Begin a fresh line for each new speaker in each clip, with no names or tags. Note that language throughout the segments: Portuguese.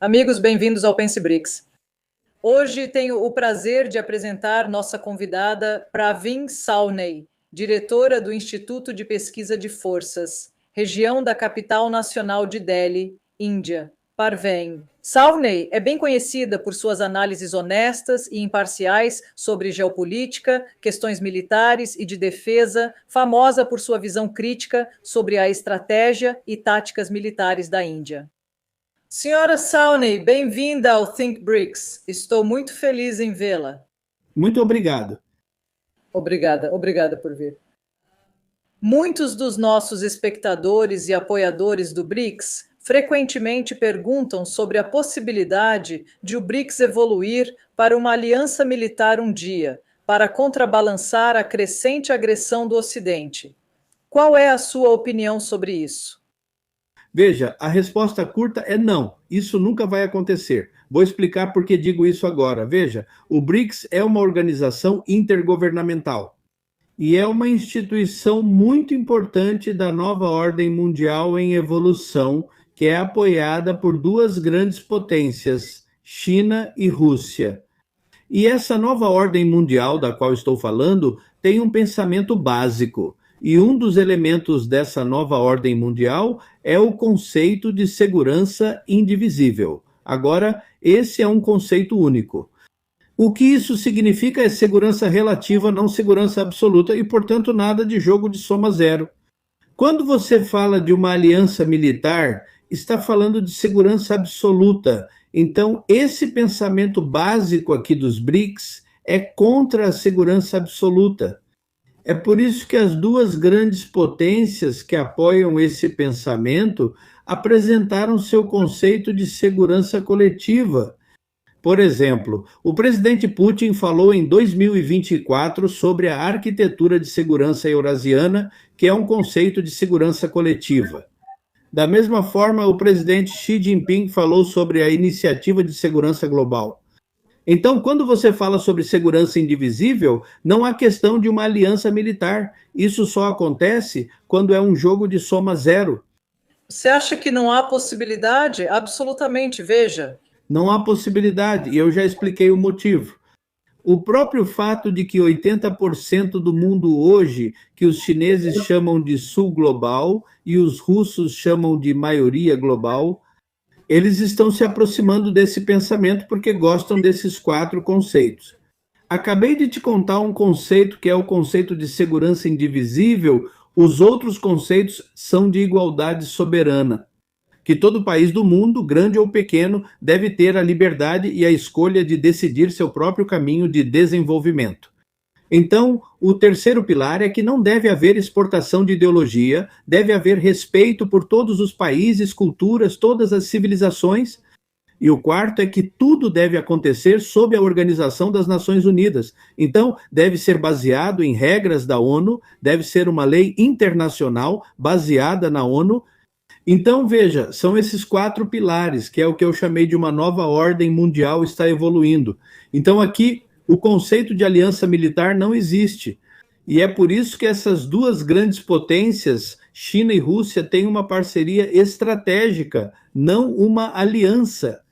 Amigos, bem-vindos ao Pense BRICS. Hoje tenho o prazer de apresentar nossa convidada Pravin Sauney, diretora do Instituto de Pesquisa de Forças, região da capital nacional de Delhi, Índia. Parveen. Sauney é bem conhecida por suas análises honestas e imparciais sobre geopolítica, questões militares e de defesa, famosa por sua visão crítica sobre a estratégia e táticas militares da Índia. Senhora Sauney, bem-vinda ao Think BRICS. Estou muito feliz em vê-la.
Muito obrigado.
Obrigada por vir. Muitos dos nossos espectadores e apoiadores do BRICS frequentemente perguntam sobre a possibilidade de o BRICS evoluir para uma aliança militar um dia, para contrabalançar a crescente agressão do Ocidente. Qual é a sua opinião sobre isso?
Veja, a resposta curta é não. Isso nunca vai acontecer. Vou explicar por que digo isso agora. Veja, o BRICS é uma organização intergovernamental e é uma instituição muito importante da nova ordem mundial em evolução, que é apoiada por duas grandes potências, China e Rússia. E essa nova ordem mundial da qual estou falando tem um pensamento básico. E um dos elementos dessa nova ordem mundial é o conceito de segurança indivisível. Agora, esse é um conceito único. O que isso significa é segurança relativa, não segurança absoluta, e, portanto, nada de jogo de soma zero. Quando você fala de uma aliança militar, está falando de segurança absoluta. Então, esse pensamento básico aqui dos BRICS é contra a segurança absoluta. É por isso que as duas grandes potências que apoiam esse pensamento apresentaram seu conceito de segurança coletiva. Por exemplo, o presidente Putin falou em 2024 sobre a arquitetura de segurança eurasiana, que é um conceito de segurança coletiva. Da mesma forma, o presidente Xi Jinping falou sobre a iniciativa de segurança global. Então, quando você fala sobre segurança indivisível, não há questão de uma aliança militar. Isso só acontece quando é um jogo de soma zero.
Você acha que não há possibilidade? Absolutamente, veja.
Não há possibilidade, e eu já expliquei o motivo. O próprio fato de que 80% do mundo hoje, que os chineses chamam de sul global e os russos chamam de maioria global, eles estão se aproximando desse pensamento porque gostam desses quatro conceitos. Acabei de te contar um conceito que é o conceito de segurança indivisível, os outros conceitos são de igualdade soberana, que todo país do mundo, grande ou pequeno, deve ter a liberdade e a escolha de decidir seu próprio caminho de desenvolvimento. Então, o terceiro pilar é que não deve haver exportação de ideologia, deve haver respeito por todos os países, culturas, todas as civilizações. E o quarto é que tudo deve acontecer sob a Organização das Nações Unidas. Então, deve ser baseado em regras da ONU, deve ser uma lei internacional baseada na ONU. Então, veja, são esses quatro pilares, que é o que eu chamei de uma nova ordem mundial está evoluindo. Então, aqui, o conceito de aliança militar não existe. E é por isso que essas duas grandes potências, China e Rússia, têm uma parceria estratégica, não uma aliança.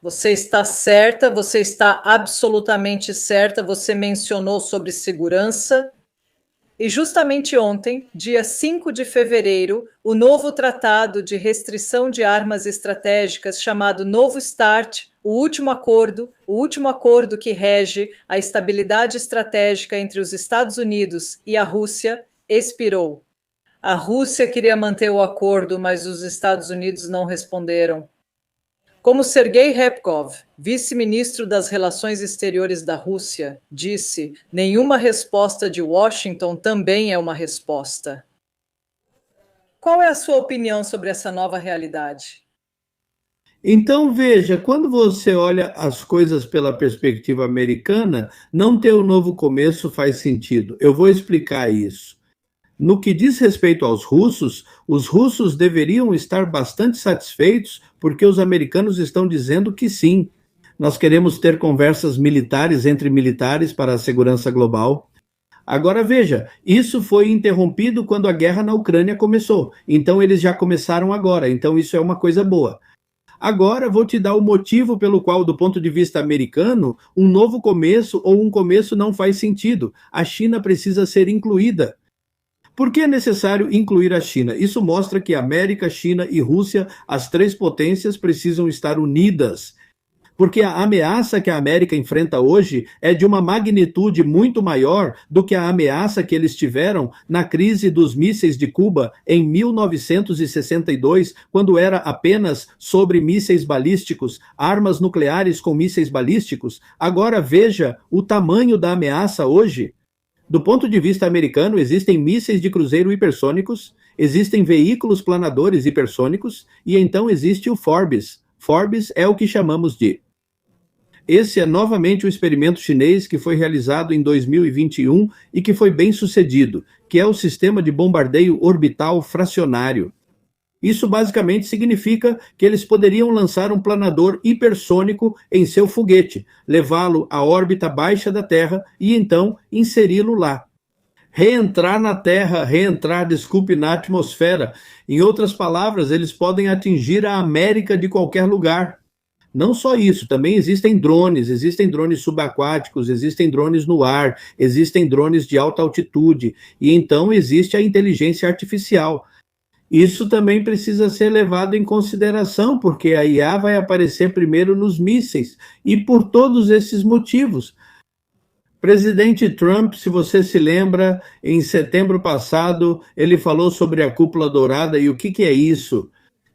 Você está certa, você está absolutamente certa. Você mencionou sobre segurança. E justamente ontem, dia 5 de fevereiro, o novo Tratado de Restrição de Armas Estratégicas, chamado Novo START, o último acordo que rege a estabilidade estratégica entre os Estados Unidos e a Rússia, expirou. A Rússia queria manter o acordo, mas os Estados Unidos não responderam. Como Sergei Repkov, vice-ministro das Relações Exteriores da Rússia, disse, nenhuma resposta de Washington também é uma resposta. Qual é a sua opinião sobre essa nova realidade?
Então, veja, quando você olha as coisas pela perspectiva americana, não ter um novo começo faz sentido. Eu vou explicar isso. No que diz respeito aos russos, os russos deveriam estar bastante satisfeitos porque os americanos estão dizendo que sim. Nós queremos ter conversas militares entre militares para a segurança global. Agora veja, isso foi interrompido quando a guerra na Ucrânia começou. Então eles já começaram agora, então isso é uma coisa boa. Agora vou te dar o motivo pelo qual, do ponto de vista americano, um novo começo ou um começo não faz sentido. A China precisa ser incluída. Por que é necessário incluir a China? Isso mostra que América, China e Rússia, as três potências, precisam estar unidas. Porque a ameaça que a América enfrenta hoje é de uma magnitude muito maior do que a ameaça que eles tiveram na crise dos mísseis de Cuba em 1962, quando era apenas sobre mísseis balísticos, armas nucleares com mísseis balísticos. Agora veja o tamanho da ameaça hoje. Do ponto de vista americano, existem mísseis de cruzeiro hipersônicos, existem veículos planadores hipersônicos e então existe o Forbes. Forbes é o que chamamos de... Esse é novamente um experimento chinês que foi realizado em 2021 e que foi bem sucedido, que é o sistema de bombardeio orbital fracionário. Isso basicamente significa que eles poderiam lançar um planador hipersônico em seu foguete, levá-lo à órbita baixa da Terra e então inseri-lo lá. Reentrar na Terra, desculpe, na atmosfera. Em outras palavras, eles podem atingir a América de qualquer lugar. Não só isso, também existem drones subaquáticos, existem drones no ar, existem drones de alta altitude, e então existe a inteligência artificial. Isso também precisa ser levado em consideração, porque a IA vai aparecer primeiro nos mísseis, e por todos esses motivos. Presidente Trump, se você se lembra, em setembro passado, ele falou sobre a cúpula dourada, e o que é isso?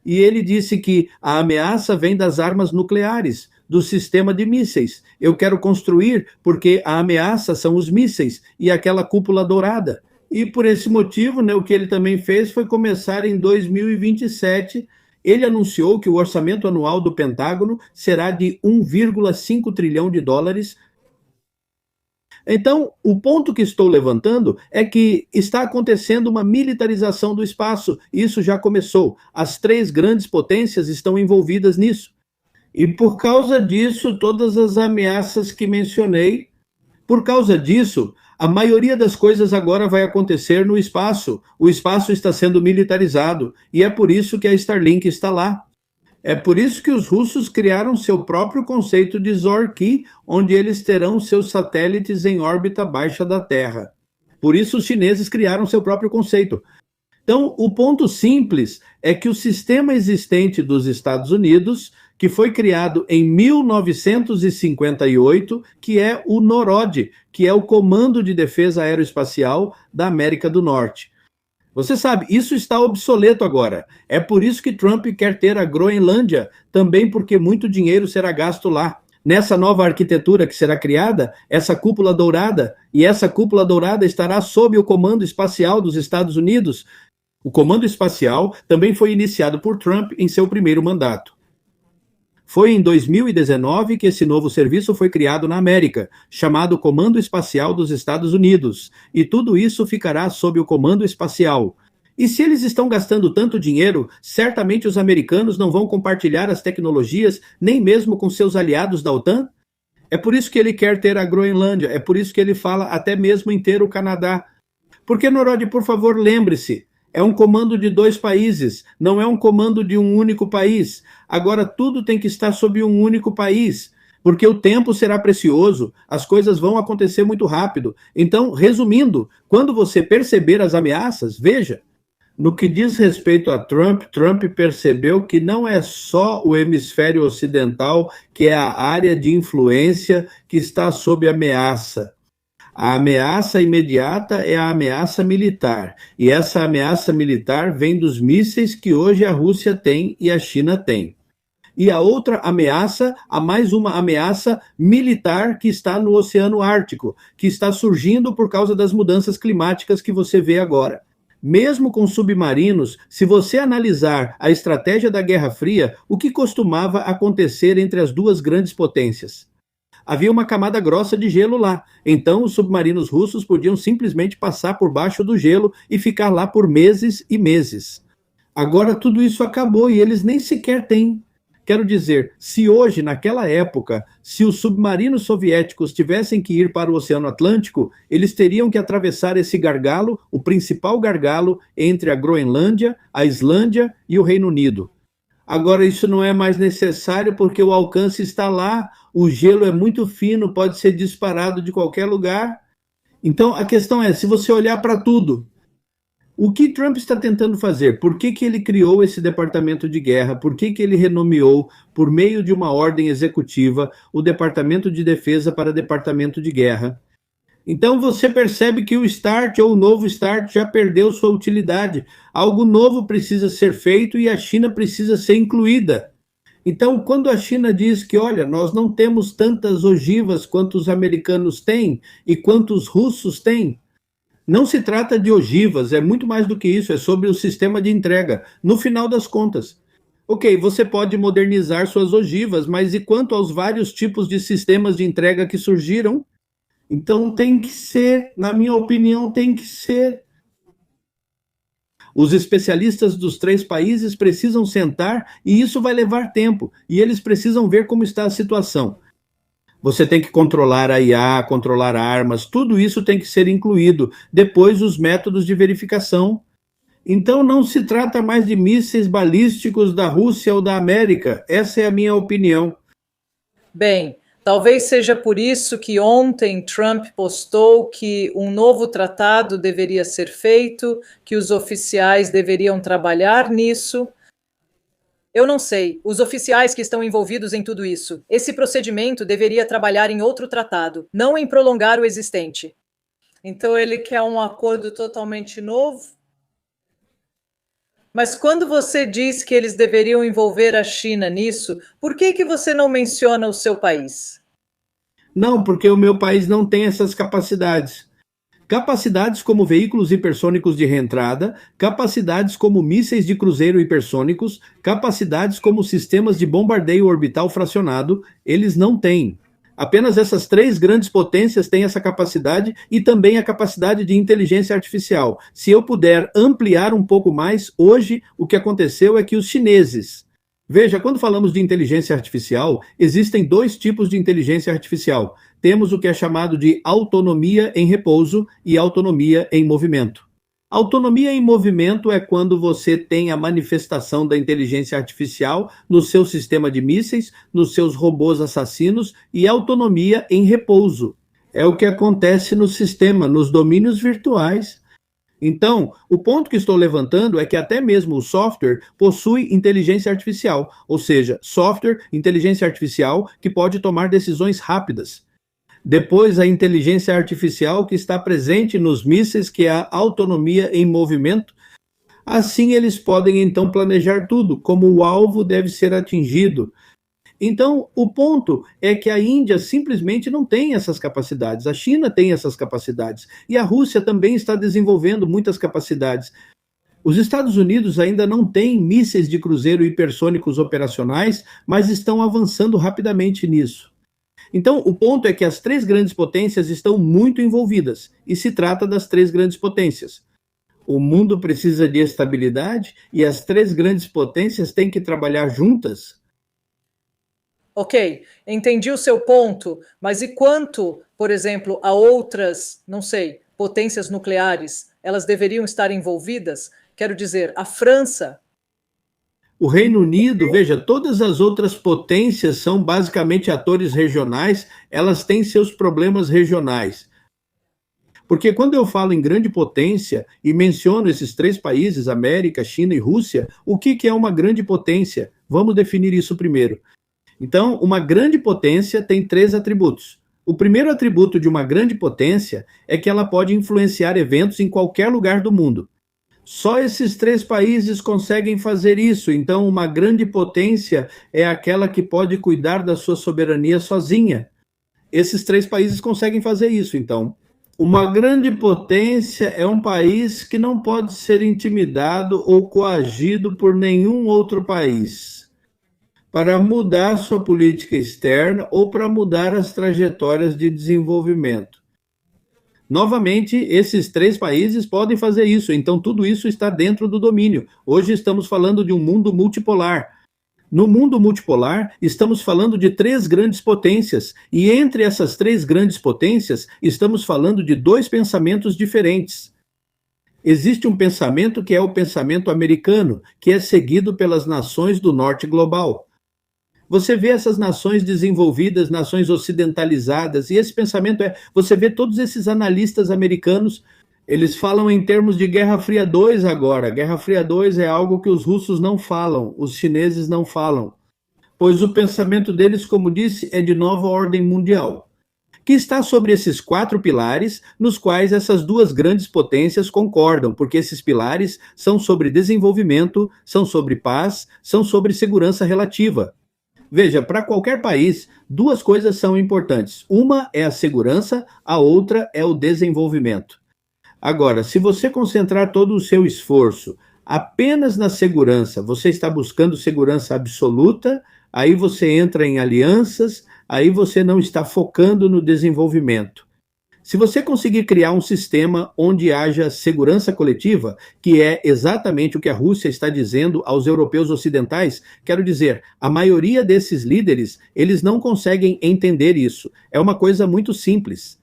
E ele disse que a ameaça vem das armas nucleares, do sistema de mísseis. Eu quero construir porque a ameaça são os mísseis e aquela cúpula dourada. E por esse motivo, né, o que ele também fez foi começar em 2027. Ele anunciou que o orçamento anual do Pentágono será de 1,5 trilhão de dólares. Então, o ponto que estou levantando é que está acontecendo uma militarização do espaço. Isso já começou. As três grandes potências estão envolvidas nisso. E por causa disso, todas as ameaças que mencionei, por causa disso, a maioria das coisas agora vai acontecer no espaço. O espaço está sendo militarizado. E é por isso que a Starlink está lá. É por isso que os russos criaram seu próprio conceito de Zorki, onde eles terão seus satélites em órbita baixa da Terra. Por isso os chineses criaram seu próprio conceito. Então, o ponto simples é que o sistema existente dos Estados Unidos, que foi criado em 1958, que é o NORAD, que é o Comando de Defesa Aeroespacial da América do Norte. Você sabe, isso está obsoleto agora. É por isso que Trump quer ter a Groenlândia, também porque muito dinheiro será gasto lá. Nessa nova arquitetura que será criada, essa cúpula dourada, e essa cúpula dourada estará sob o Comando Espacial dos Estados Unidos. O Comando Espacial também foi iniciado por Trump em seu primeiro mandato. Foi em 2019 que esse novo serviço foi criado na América, chamado Comando Espacial dos Estados Unidos, e tudo isso ficará sob o Comando Espacial. E se eles estão gastando tanto dinheiro, certamente os americanos não vão compartilhar as tecnologias, nem mesmo com seus aliados da OTAN? É por isso que ele quer ter a Groenlândia, é por isso que ele fala até mesmo em ter o Canadá. Porque, Norod, por favor, lembre-se, é um comando de dois países, não é um comando de um único país. Agora tudo tem que estar sob um único país, porque o tempo será precioso, as coisas vão acontecer muito rápido. Então, resumindo, quando você perceber as ameaças, veja, no que diz respeito a Trump, Trump percebeu que não é só o hemisfério ocidental que é a área de influência que está sob ameaça. A ameaça imediata é a ameaça militar, e essa ameaça militar vem dos mísseis que hoje a Rússia tem e a China tem. E a outra ameaça, há mais uma ameaça militar que está no Oceano Ártico, que está surgindo por causa das mudanças climáticas que você vê agora. Mesmo com submarinos, se você analisar a estratégia da Guerra Fria, o que costumava acontecer entre as duas grandes potências? Havia uma camada grossa de gelo lá, então os submarinos russos podiam simplesmente passar por baixo do gelo e ficar lá por meses e meses. Agora tudo isso acabou e eles nem sequer têm. Quero dizer, se hoje, naquela época, se os submarinos soviéticos tivessem que ir para o Oceano Atlântico, eles teriam que atravessar esse gargalo, o principal gargalo entre a Groenlândia, a Islândia e o Reino Unido. Agora, isso não é mais necessário porque o alcance está lá, o gelo é muito fino, pode ser disparado de qualquer lugar. Então, a questão é, se você olhar para tudo, o que Trump está tentando fazer? Por que ele criou esse departamento de guerra? Por que ele renomeou, por meio de uma ordem executiva, o Departamento de Defesa para Departamento de Guerra? Então você percebe que o START ou o novo START já perdeu sua utilidade. Algo novo precisa ser feito e a China precisa ser incluída. Então, quando a China diz que, olha, nós não temos tantas ogivas quanto os americanos têm e quanto os russos têm, não se trata de ogivas, é muito mais do que isso, é sobre o sistema de entrega. No final das contas, ok, você pode modernizar suas ogivas, mas e quanto aos vários tipos de sistemas de entrega que surgiram? Então tem que ser, na minha opinião, tem que ser. Os especialistas dos 3 países precisam sentar e isso vai levar tempo. E eles precisam ver como está a situação. Você tem que controlar a IA, controlar armas, tudo isso tem que ser incluído. Depois, os métodos de verificação. Então, não se trata mais de mísseis balísticos da Rússia ou da América. Essa é a minha opinião.
Bem, talvez seja por isso que ontem Trump postou que um novo tratado deveria ser feito, que os oficiais deveriam trabalhar nisso. Eu não sei, os oficiais que estão envolvidos em tudo isso. Esse procedimento deveria trabalhar em outro tratado, não em prolongar o existente. Então ele quer um acordo totalmente novo? Mas quando você diz que eles deveriam envolver a China nisso, por que você não menciona o seu país?
Não, porque o meu país não tem essas capacidades. Capacidades como veículos hipersônicos de reentrada, capacidades como mísseis de cruzeiro hipersônicos, capacidades como sistemas de bombardeio orbital fracionado, eles não têm. Apenas essas 3 grandes potências têm essa capacidade e também a capacidade de inteligência artificial. Se eu puder ampliar um pouco mais, hoje o que aconteceu é que os chineses... Veja, quando falamos de inteligência artificial, existem 2 tipos de inteligência artificial. Temos o que é chamado de autonomia em repouso e autonomia em movimento. Autonomia em movimento é quando você tem a manifestação da inteligência artificial no seu sistema de mísseis, nos seus robôs assassinos, e autonomia em repouso. É o que acontece no sistema, nos domínios virtuais. Então, o ponto que estou levantando é que até mesmo o software possui inteligência artificial, ou seja, software, inteligência artificial que pode tomar decisões rápidas. Depois, a inteligência artificial que está presente nos mísseis, que é a autonomia em movimento. Assim, eles podem então planejar tudo, como o alvo deve ser atingido. Então, o ponto é que a Índia simplesmente não tem essas capacidades. A China tem essas capacidades. E a Rússia também está desenvolvendo muitas capacidades. Os Estados Unidos ainda não têm mísseis de cruzeiro hipersônicos operacionais, mas estão avançando rapidamente nisso. Então, o ponto é que as 3 grandes potências estão muito envolvidas, e se trata das 3 grandes potências. O mundo precisa de estabilidade e as 3 grandes potências têm que trabalhar juntas.
Ok, entendi o seu ponto, mas e quanto, por exemplo, a outras, não sei, potências nucleares, elas deveriam estar envolvidas? Quero dizer, a França.
O Reino Unido, veja, todas as outras potências são basicamente atores regionais, elas têm seus problemas regionais. Porque quando eu falo em grande potência e menciono esses 3 países, América, China e Rússia, o que é uma grande potência? Vamos definir isso primeiro. Então, uma grande potência tem 3 atributos. O primeiro atributo de uma grande potência é que ela pode influenciar eventos em qualquer lugar do mundo. Só esses 3 países conseguem fazer isso, então uma grande potência é aquela que pode cuidar da sua soberania sozinha. Esses 3 países conseguem fazer isso, então. Uma grande potência é um país que não pode ser intimidado ou coagido por nenhum outro país para mudar sua política externa ou para mudar as trajetórias de desenvolvimento. Novamente, esses 3 países podem fazer isso, então tudo isso está dentro do domínio. Hoje estamos falando de um mundo multipolar. No mundo multipolar, estamos falando de 3 grandes potências, e entre essas 3 grandes potências, estamos falando de 2 pensamentos diferentes. Existe um pensamento que é o pensamento americano, que é seguido pelas nações do norte global. Você vê essas nações desenvolvidas, nações ocidentalizadas, e esse pensamento você vê todos esses analistas americanos, eles falam em termos de Guerra Fria 2 agora. Guerra Fria 2 é algo que os russos não falam, os chineses não falam, pois o pensamento deles, como disse, é de nova ordem mundial, que está sobre esses 4 pilares, nos quais essas duas grandes potências concordam, porque esses pilares são sobre desenvolvimento, são sobre paz, são sobre segurança relativa. Veja, para qualquer país, 2 coisas são importantes. Uma é a segurança, a outra é o desenvolvimento. Agora, se você concentrar todo o seu esforço apenas na segurança, você está buscando segurança absoluta, aí você entra em alianças, aí você não está focando no desenvolvimento. Se você conseguir criar um sistema onde haja segurança coletiva, que é exatamente o que a Rússia está dizendo aos europeus ocidentais, quero dizer, a maioria desses líderes, eles não conseguem entender isso. É uma coisa muito simples.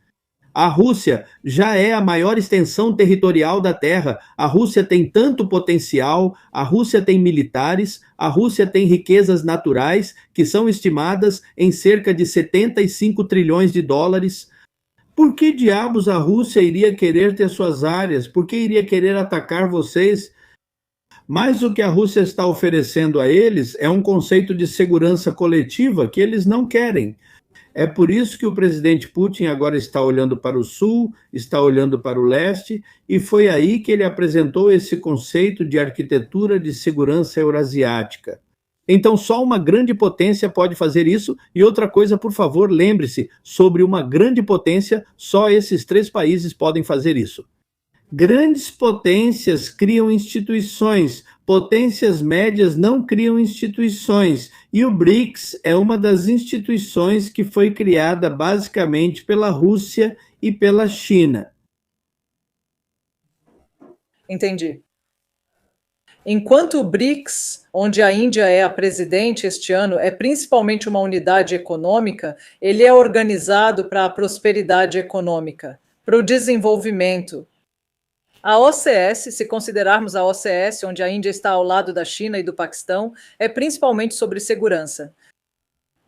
A Rússia já é a maior extensão territorial da Terra. A Rússia tem tanto potencial, a Rússia tem militares, a Rússia tem riquezas naturais que são estimadas em cerca de 75 trilhões de dólares. Por que diabos a Rússia iria querer ter suas áreas? Por que iria querer atacar vocês? Mas o que a Rússia está oferecendo a eles é um conceito de segurança coletiva que eles não querem. É por isso que o presidente Putin agora está olhando para o sul, está olhando para o leste, e foi aí que ele apresentou esse conceito de arquitetura de segurança eurasiática. Então, só uma grande potência pode fazer isso. E outra coisa, por favor, lembre-se, sobre uma grande potência, só esses 3 países podem fazer isso. Grandes potências criam instituições, potências médias não criam instituições. E o BRICS é uma das instituições que foi criada basicamente pela Rússia e pela China.
Entendi. Enquanto o BRICS, onde a Índia é a presidente este ano, é principalmente uma unidade econômica, ele é organizado para a prosperidade econômica, para o desenvolvimento. A OCS, se considerarmos a OCS, onde a Índia está ao lado da China e do Paquistão, é principalmente sobre segurança.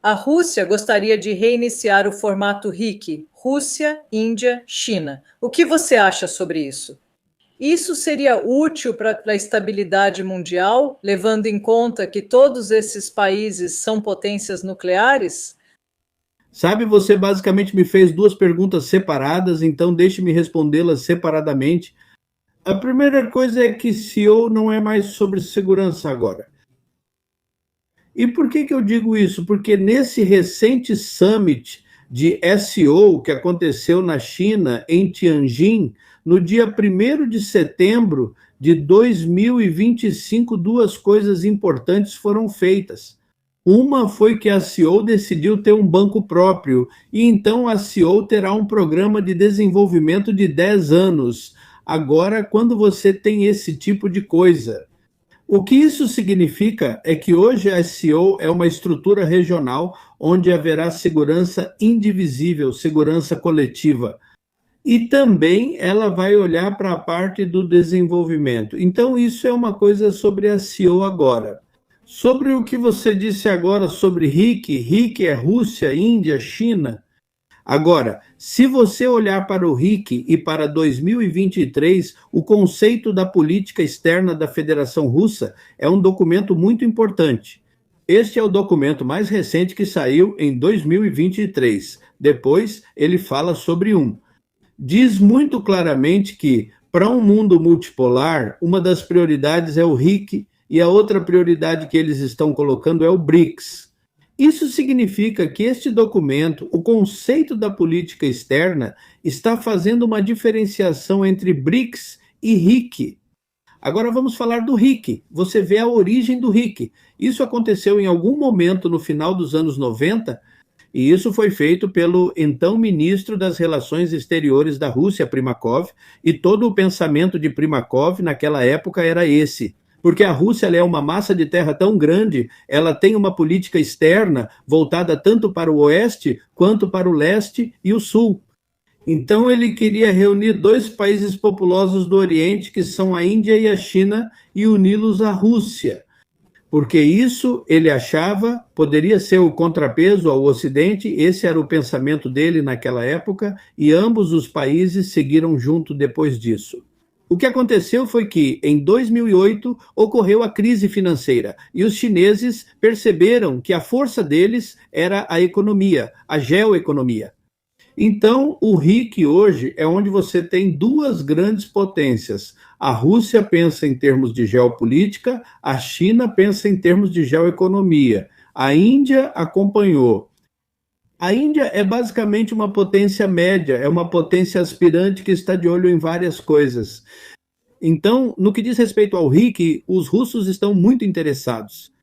A Rússia gostaria de reiniciar o formato RIC, Rússia, Índia, China. O que você acha sobre isso? Isso seria útil para a estabilidade mundial, levando em conta que todos esses países são potências nucleares?
Sabe, você basicamente me fez 2 perguntas separadas, então deixe-me respondê-las separadamente. A primeira coisa é que SEO não é mais sobre segurança agora. E por que eu digo isso? Porque nesse recente summit de SEO que aconteceu na China, em Tianjin, no dia 1º de setembro de 2025, 2 coisas importantes foram feitas. Uma foi que a SEO decidiu ter um banco próprio, e então a SEO terá um programa de desenvolvimento de 10 anos. Agora, quando você tem esse tipo de coisa, o que isso significa é que hoje a SEO é uma estrutura regional onde haverá segurança indivisível, segurança coletiva. E também ela vai olhar para a parte do desenvolvimento. Então, isso é uma coisa sobre a SEO agora. Sobre o que você disse agora sobre RIC, RIC é Rússia, Índia, China. Agora, se você olhar para o RIC e para 2023, o conceito da política externa da Federação Russa é um documento muito importante. Este é o documento mais recente que saiu em 2023. Depois, ele fala sobre diz muito claramente que, para um mundo multipolar, uma das prioridades é o RIC e a outra prioridade que eles estão colocando é o BRICS. Isso significa que este documento, o conceito da política externa, está fazendo uma diferenciação entre BRICS e RIC. Agora vamos falar do RIC. Você vê a origem do RIC. Isso aconteceu em algum momento no final dos anos 90, e isso foi feito pelo então ministro das Relações Exteriores da Rússia, Primakov, e todo o pensamento de Primakov naquela época era esse. Porque a Rússia é uma massa de terra tão grande, ela tem uma política externa voltada tanto para o oeste quanto para o leste e o sul. Então ele queria reunir dois países populosos do Oriente, que são a Índia e a China, e uni-los à Rússia, porque isso ele achava poderia ser o contrapeso ao Ocidente. Esse era o pensamento dele naquela época, e ambos os países seguiram junto depois disso. O que aconteceu foi que, em 2008, ocorreu a crise financeira e os chineses perceberam que a força deles era a economia, a geoeconomia. Então, o RIC hoje é onde você tem duas grandes potências. A Rússia pensa em termos de geopolítica, a China pensa em termos de geoeconomia. A Índia acompanhou. A Índia é basicamente uma potência média, é uma potência aspirante que está de olho em várias coisas. Então, no que diz respeito ao RIC, os russos estão muito interessados.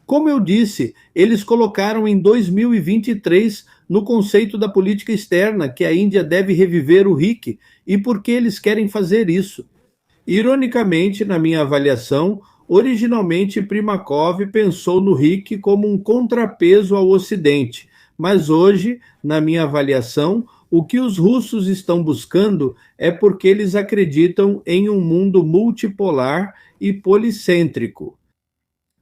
Como eu disse, eles colocaram em 2023 no conceito da política externa que a Índia deve reviver o RIC. E por que eles querem fazer isso? Ironicamente, na minha avaliação, originalmente Primakov pensou no RIC como um contrapeso ao Ocidente. Mas hoje, na minha avaliação, o que os russos estão buscando é porque eles acreditam em um mundo multipolar e policêntrico.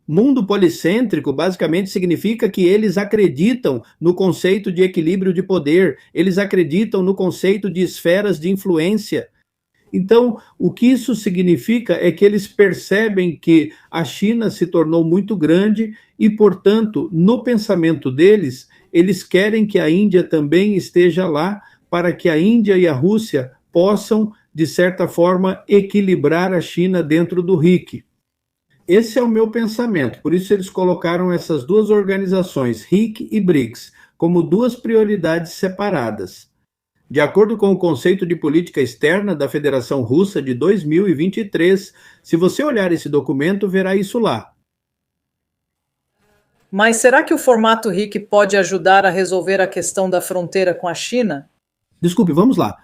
Mundo policêntrico basicamente significa que eles acreditam no conceito de equilíbrio de poder, eles acreditam no conceito de esferas de influência. Então, o que isso significa é que eles percebem que a China se tornou muito grande e, portanto, no pensamento deles, eles querem que a Índia também esteja lá para que a Índia e a Rússia possam, de certa forma, equilibrar a China dentro do RIC. Esse é o meu pensamento, por isso eles colocaram essas duas organizações, RIC e BRICS, como duas prioridades separadas. De acordo com o conceito de política externa da Federação Russa de 2023, se você olhar esse documento, verá isso lá.
Mas será que o formato RIC pode ajudar a resolver a questão da fronteira com a China?
Desculpe, vamos lá.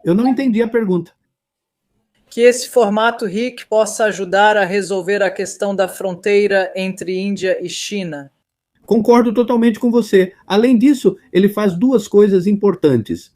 Eu não entendi a pergunta.
Que esse formato RIC possa ajudar a resolver a questão da fronteira entre Índia e China.
Concordo totalmente com você. Além disso, ele faz duas coisas importantes.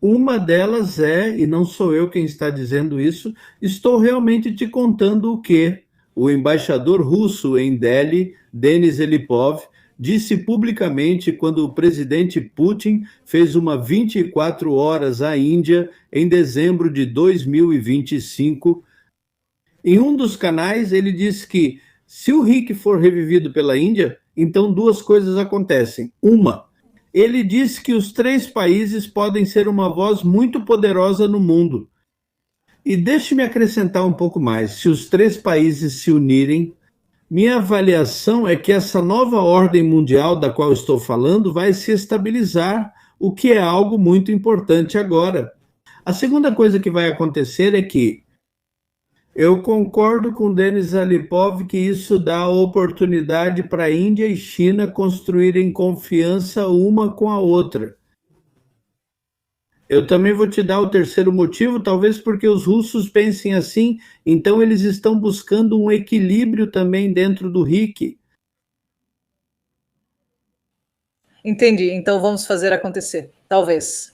Uma delas é, e não sou eu quem está dizendo isso, estou realmente te contando o que o embaixador russo em Delhi, Denis Elipov, disse publicamente quando o presidente Putin fez uma 24 horas à Índia em dezembro de 2025. Em um dos canais, ele disse que se o RIC for revivido pela Índia, então duas coisas acontecem. Uma, ele disse que os três países podem ser uma voz muito poderosa no mundo. E deixe-me acrescentar um pouco mais. Se os três países se unirem, minha avaliação é que essa nova ordem mundial da qual estou falando vai se estabilizar, o que é algo muito importante agora. A segunda coisa que vai acontecer é que eu concordo com Denis Alipov que isso dá a oportunidade para a Índia e China construírem confiança uma com a outra. Eu também vou te dar o terceiro motivo, talvez porque os russos pensem assim, então eles estão buscando um equilíbrio também dentro do RIC.
Entendi, então vamos fazer acontecer, talvez.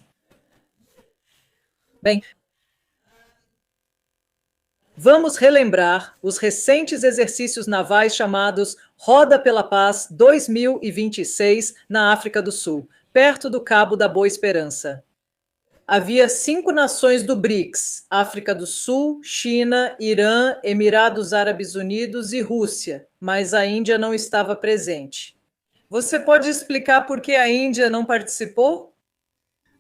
Bem, vamos relembrar os recentes exercícios navais chamados Roda pela Paz 2026 na África do Sul, perto do Cabo da Boa Esperança. Havia 5 nações do BRICS, África do Sul, China, Irã, Emirados Árabes Unidos e Rússia, mas a Índia não estava presente. Você pode explicar por que a Índia não participou?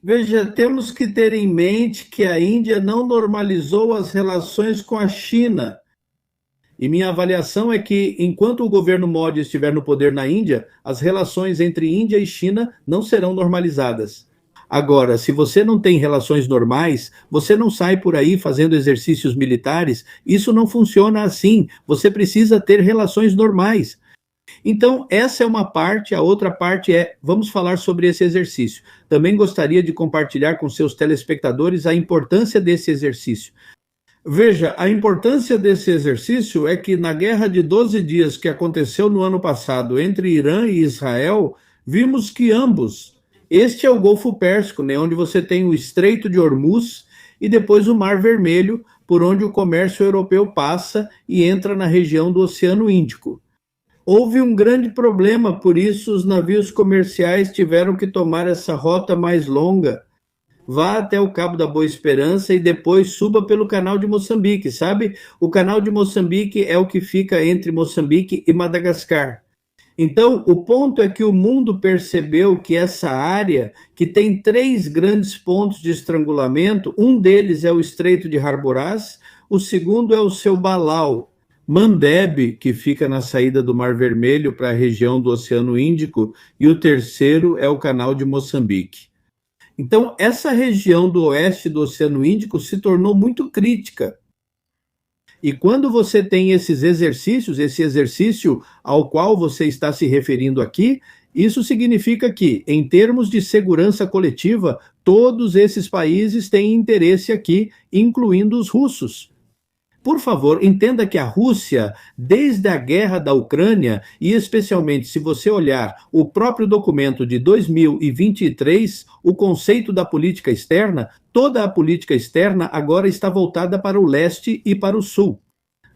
Veja, temos que ter em mente que a Índia não normalizou as relações com a China. E minha avaliação é que, enquanto o governo Modi estiver no poder na Índia, as relações entre Índia e China não serão normalizadas. Agora, se você não tem relações normais, você não sai por aí fazendo exercícios militares, isso não funciona assim. Você precisa ter relações normais. Então, essa é uma parte, a outra parte é, vamos falar sobre esse exercício. Também gostaria de compartilhar com seus telespectadores a importância desse exercício. Veja, a importância desse exercício é que na guerra de 12 dias que aconteceu no ano passado entre Irã e Israel, vimos que ambos, Este é o Golfo Pérsico, né, onde você tem o Estreito de Hormuz e depois o Mar Vermelho, por onde o comércio europeu passa e entra na região do Oceano Índico. Houve um grande problema, por isso os navios comerciais tiveram que tomar essa rota mais longa. Vá até o Cabo da Boa Esperança e depois suba pelo Canal de Moçambique, sabe? O Canal de Moçambique é o que fica entre Moçambique e Madagascar. Então, o ponto é que o mundo percebeu que essa área, que tem 3 grandes pontos de estrangulamento, um deles é o Estreito de Harboraz, o segundo é o seu Balau, Mandeb, que fica na saída do Mar Vermelho para a região do Oceano Índico, e o terceiro é o Canal de Moçambique. Então, essa região do oeste do Oceano Índico se tornou muito crítica. E quando você tem esses exercícios, esse exercício ao qual você está se referindo aqui, isso significa que, em termos de segurança coletiva, todos esses países têm interesse aqui, incluindo os russos. Por favor, entenda que a Rússia, desde a guerra da Ucrânia, e especialmente se você olhar o próprio documento de 2023, o conceito da política externa, toda a política externa agora está voltada para o leste e para o sul.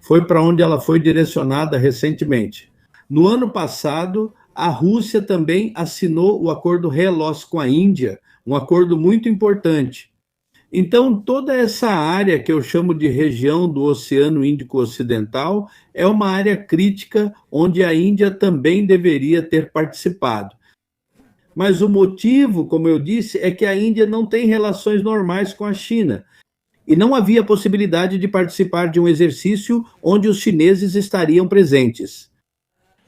Foi para onde ela foi direcionada recentemente. No ano passado, a Rússia também assinou o acordo RELOS com a Índia, um acordo muito importante. Então, toda essa área que eu chamo de região do Oceano Índico Ocidental é uma área crítica onde a Índia também deveria ter participado. Mas o motivo, como eu disse, é que a Índia não tem relações normais com a China. E não havia possibilidade de participar de um exercício onde os chineses estariam presentes.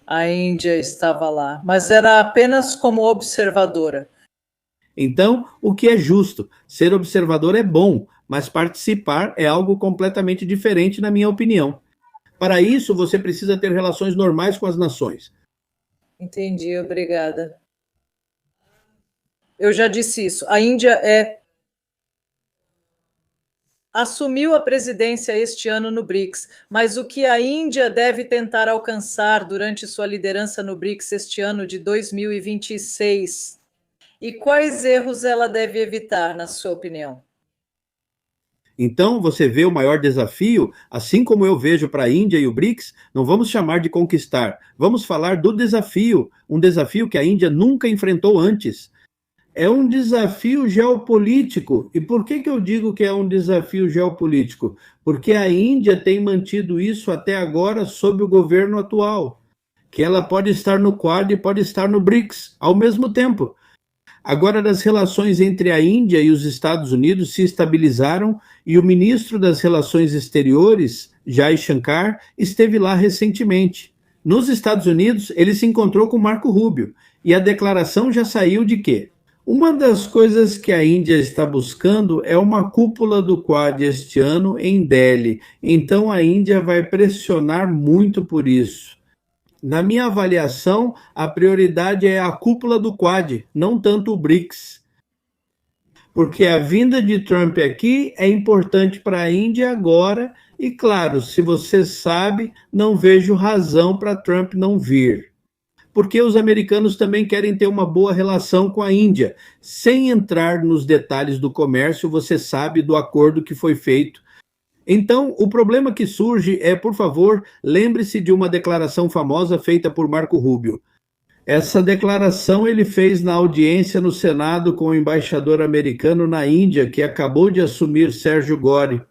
A Índia estava lá, mas era apenas como observadora.
Então, o que é justo? Ser observador é bom, mas participar é algo completamente diferente, na minha opinião. Para isso, você precisa ter relações normais com as nações.
Entendi, obrigada. Eu já disse isso. A Índia assumiu a presidência este ano no BRICS, mas o que a Índia deve tentar alcançar durante sua liderança no BRICS este ano de 2026? E quais erros ela deve evitar, na sua opinião?
Então, você vê o maior desafio, assim como eu vejo para a Índia e o BRICS, não vamos chamar de conquistar, vamos falar do desafio, um desafio que a Índia nunca enfrentou antes. É um desafio geopolítico. E por que eu digo que é um desafio geopolítico? Porque a Índia tem mantido isso até agora sob o governo atual, que ela pode estar no Quad e pode estar no BRICS ao mesmo tempo. Agora, as relações entre a Índia e os Estados Unidos se estabilizaram e o ministro das Relações Exteriores, Jai Shankar, esteve lá recentemente. Nos Estados Unidos, ele se encontrou com Marco Rubio e a declaração já saiu de quê? Uma das coisas que a Índia está buscando é uma cúpula do Quad este ano em Delhi. Então, a Índia vai pressionar muito por isso. Na minha avaliação, a prioridade é a cúpula do Quad, não tanto o BRICS. Porque a vinda de Trump aqui é importante para a Índia agora, e claro, se você sabe, não vejo razão para Trump não vir. Porque os americanos também querem ter uma boa relação com a Índia. Sem entrar nos detalhes do comércio, você sabe do acordo que foi feito. Então, o problema que surge é, por favor, lembre-se de uma declaração famosa feita por Marco Rubio. Essa declaração ele fez na audiência no Senado com o embaixador americano na Índia, que acabou de assumir, Sérgio Gore.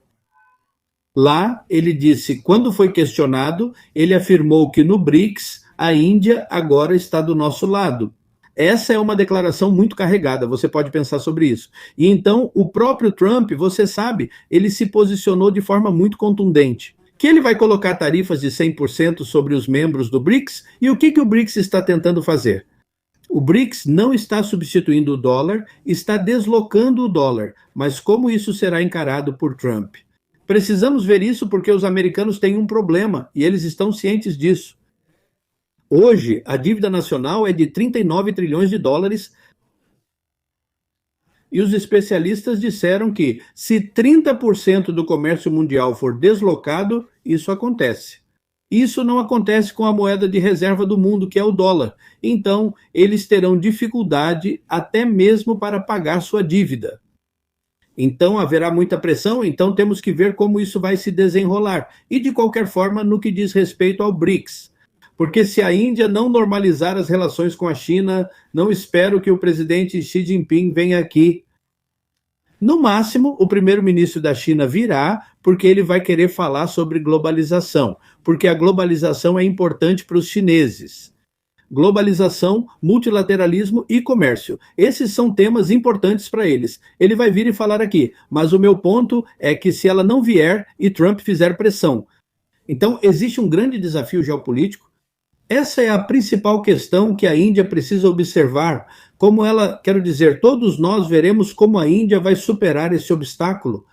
Lá, ele disse, quando foi questionado, ele afirmou que no BRICS, a Índia agora está do nosso lado. Essa é uma declaração muito carregada, você pode pensar sobre isso. E então, o próprio Trump, você sabe, ele se posicionou de forma muito contundente. Que ele vai colocar tarifas de 100% sobre os membros do BRICS, e o que o BRICS está tentando fazer? O BRICS não está substituindo o dólar, está deslocando o dólar, mas como isso será encarado por Trump? Precisamos ver isso porque os americanos têm um problema, e eles estão cientes disso. Hoje, a dívida nacional é de 39 trilhões de dólares e os especialistas disseram que se 30% do comércio mundial for deslocado, isso acontece. Isso não acontece com a moeda de reserva do mundo, que é o dólar. Então, eles terão dificuldade até mesmo para pagar sua dívida. Então, haverá muita pressão, então temos que ver como isso vai se desenrolar. E, de qualquer forma, no que diz respeito ao BRICS. Porque se a Índia não normalizar as relações com a China, não espero que o presidente Xi Jinping venha aqui. No máximo, o primeiro-ministro da China virá, porque ele vai querer falar sobre globalização, porque a globalização é importante para os chineses. Globalização, multilateralismo e comércio. Esses são temas importantes para eles. Ele vai vir e falar aqui, mas o meu ponto é que se ela não vier e Trump fizer pressão. Então, existe um grande desafio geopolítico. Essa é a principal questão que a Índia precisa observar. Como ela, quero dizer, todos nós veremos como a Índia vai superar esse obstáculo.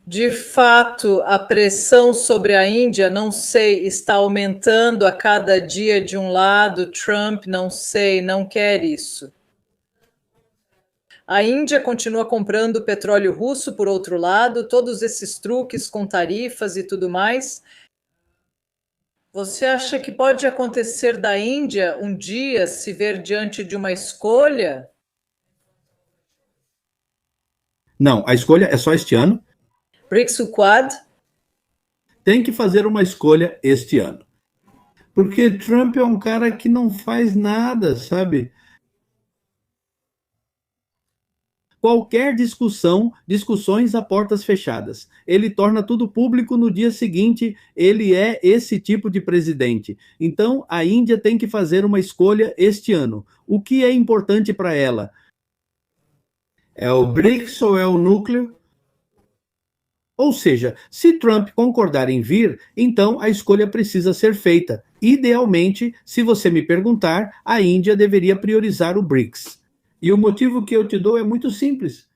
De fato, a pressão sobre a Índia, não sei, está aumentando a cada dia de um lado. Trump, não sei, não quer isso. A Índia continua comprando petróleo russo, por outro lado, todos esses truques com tarifas e tudo mais. Você acha que pode acontecer da Índia um dia se ver diante de uma escolha?
Não, a escolha é só este ano.
BRICS o Quad?
Tem que fazer uma escolha este ano. Porque Trump é um cara que não faz nada, sabe? Qualquer discussões a portas fechadas. Ele torna tudo público no dia seguinte, ele é esse tipo de presidente. Então, a Índia tem que fazer uma escolha este ano. O que é importante para ela? É o BRICS ou é o núcleo? Ou seja, se Trump concordar em vir, então a escolha precisa ser feita. Idealmente, se você me perguntar, a Índia deveria priorizar o BRICS. E o motivo que eu te dou é muito simples.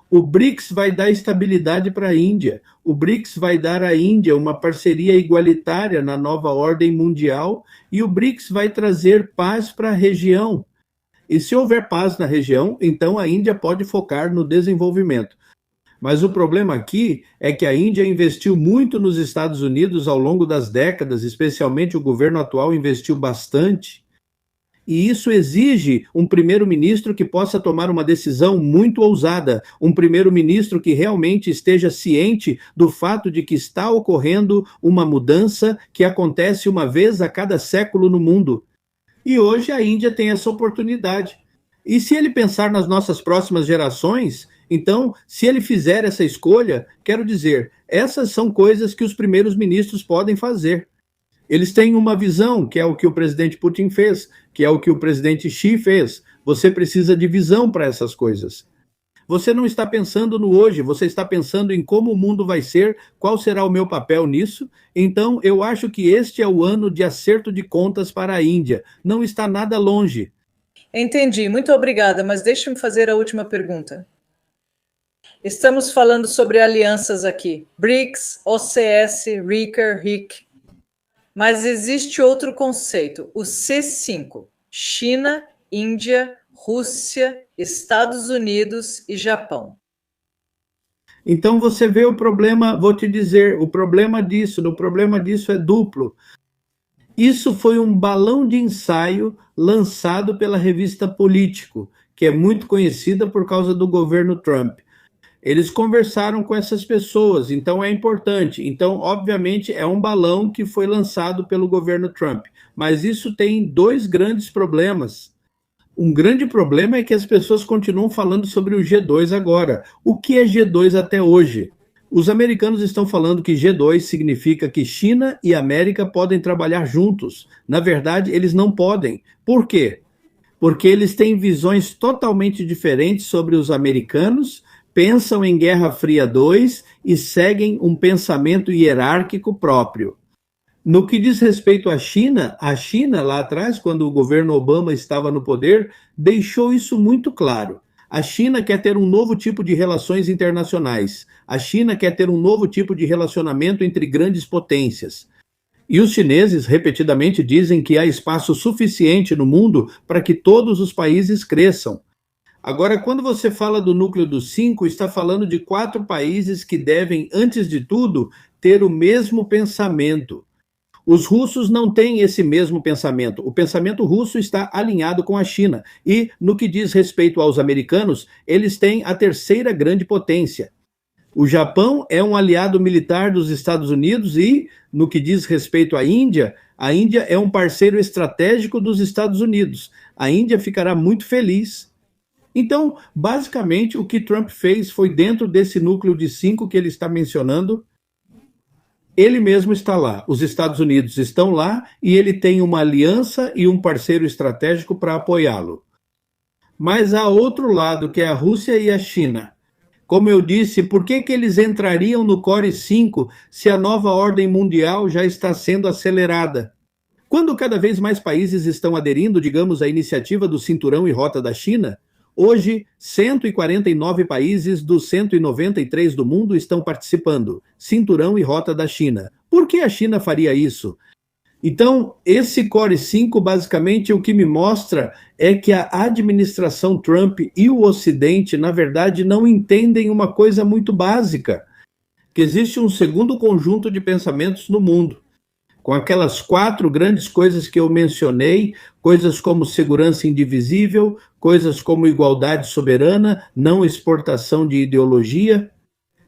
O BRICS vai dar estabilidade para a Índia. O BRICS vai dar à Índia uma parceria igualitária na nova ordem mundial e o BRICS vai trazer paz para a região. E se houver paz na região, então a Índia pode focar no desenvolvimento. Mas o problema aqui é que a Índia investiu muito nos Estados Unidos ao longo das décadas, especialmente o governo atual investiu bastante. E isso exige um primeiro-ministro que possa tomar uma decisão muito ousada, um primeiro-ministro que realmente esteja ciente do fato de que está ocorrendo uma mudança que acontece uma vez a cada século no mundo. E hoje a Índia tem essa oportunidade. E se ele pensar nas nossas próximas gerações, então, se ele fizer essa escolha, quero dizer, essas são coisas que os primeiros ministros podem fazer. Eles têm uma visão, que é o que o presidente Putin fez, que é o que o presidente Xi fez. Você precisa de visão para essas coisas. Você não está pensando no hoje, você está pensando em como o mundo vai ser, qual será o meu papel nisso. Então, eu acho que este é o ano de acerto de contas para a Índia. Não está nada longe.
Entendi, muito obrigada, mas deixe-me fazer a última pergunta. Estamos falando sobre alianças aqui, BRICS, OCS, RICAR, RIC. Mas existe outro conceito, o C5, China, Índia, Rússia, Estados Unidos e Japão.
Então você vê o problema, vou te dizer, o problema disso é duplo. Isso foi um balão de ensaio lançado pela revista Político, que é muito conhecida por causa do governo Trump. Eles conversaram com essas pessoas, então é importante. Então, obviamente, é um balão que foi lançado pelo governo Trump. Mas isso tem dois grandes problemas. Um grande problema é que as pessoas continuam falando sobre o G2 agora. O que é G2 até hoje? Os americanos estão falando que G2 significa que China e América podem trabalhar juntos. Na verdade, eles não podem. Por quê? Porque eles têm visões totalmente diferentes sobre os americanos, pensam em Guerra Fria 2 e seguem um pensamento hierárquico próprio. No que diz respeito à China, lá atrás, quando o governo Obama estava no poder, deixou isso muito claro. A China quer ter um novo tipo de relações internacionais. A China quer ter um novo tipo de relacionamento entre grandes potências. E os chineses, repetidamente, dizem que há espaço suficiente no mundo para que todos os países cresçam. Agora, quando você fala do núcleo dos 5, está falando de 4 países que devem, antes de tudo, ter o mesmo pensamento. Os russos não têm esse mesmo pensamento. O pensamento russo está alinhado com a China. E, no que diz respeito aos americanos, eles têm a terceira grande potência. O Japão é um aliado militar dos Estados Unidos e, no que diz respeito à Índia, a Índia é um parceiro estratégico dos Estados Unidos. A Índia ficará muito feliz. Então, basicamente, o que Trump fez foi dentro desse núcleo de 5 que ele está mencionando. Ele mesmo está lá, os Estados Unidos estão lá e ele tem uma aliança e um parceiro estratégico para apoiá-lo. Mas há outro lado, que é a Rússia e a China. Como eu disse, por que eles entrariam no Core 5 se a nova ordem mundial já está sendo acelerada? Quando cada vez mais países estão aderindo, digamos, à iniciativa do Cinturão e Rota da China, hoje 149 países dos 193 do mundo estão participando, Cinturão e Rota da China. Por que a China faria isso? Então, esse Core 5, basicamente, o que me mostra é que a administração Trump e o Ocidente, na verdade, não entendem uma coisa muito básica, que existe um segundo conjunto de pensamentos no mundo, com aquelas 4 grandes coisas que eu mencionei, coisas como segurança indivisível, coisas como igualdade soberana, não exportação de ideologia,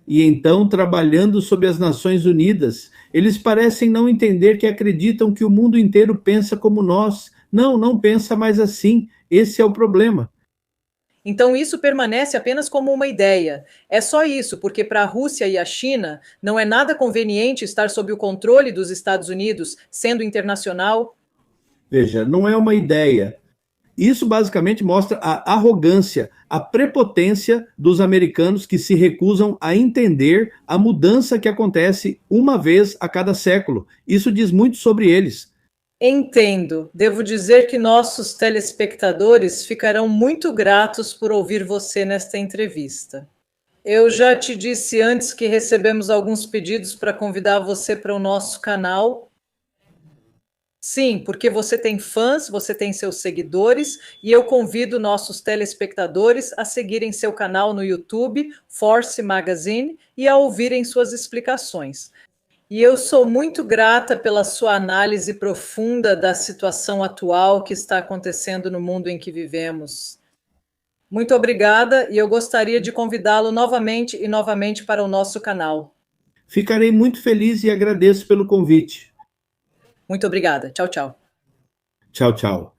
e então trabalhando sob as Nações Unidas. Eles parecem não entender que acreditam que o mundo inteiro pensa como nós. Não, não pensa mais assim. Esse é o problema.
Então, isso permanece apenas como uma ideia. É só isso, porque para a Rússia e a China não é nada conveniente estar sob o controle dos Estados Unidos, sendo internacional.
Veja, não é uma ideia. Isso basicamente mostra a arrogância, a prepotência dos americanos que se recusam a entender a mudança que acontece uma vez a cada século. Isso diz muito sobre eles.
Entendo. Devo dizer que nossos telespectadores ficarão muito gratos por ouvir você nesta entrevista. Eu já te disse antes que recebemos alguns pedidos para convidar você para o nosso canal. Sim, porque você tem fãs, você tem seus seguidores, e eu convido nossos telespectadores a seguirem seu canal no YouTube, Force Magazine, e a ouvirem suas explicações. E eu sou muito grata pela sua análise profunda da situação atual que está acontecendo no mundo em que vivemos. Muito obrigada, e eu gostaria de convidá-lo novamente e novamente para o nosso canal.
Ficarei muito feliz e agradeço pelo convite.
Muito obrigada. Tchau, tchau.
Tchau, tchau.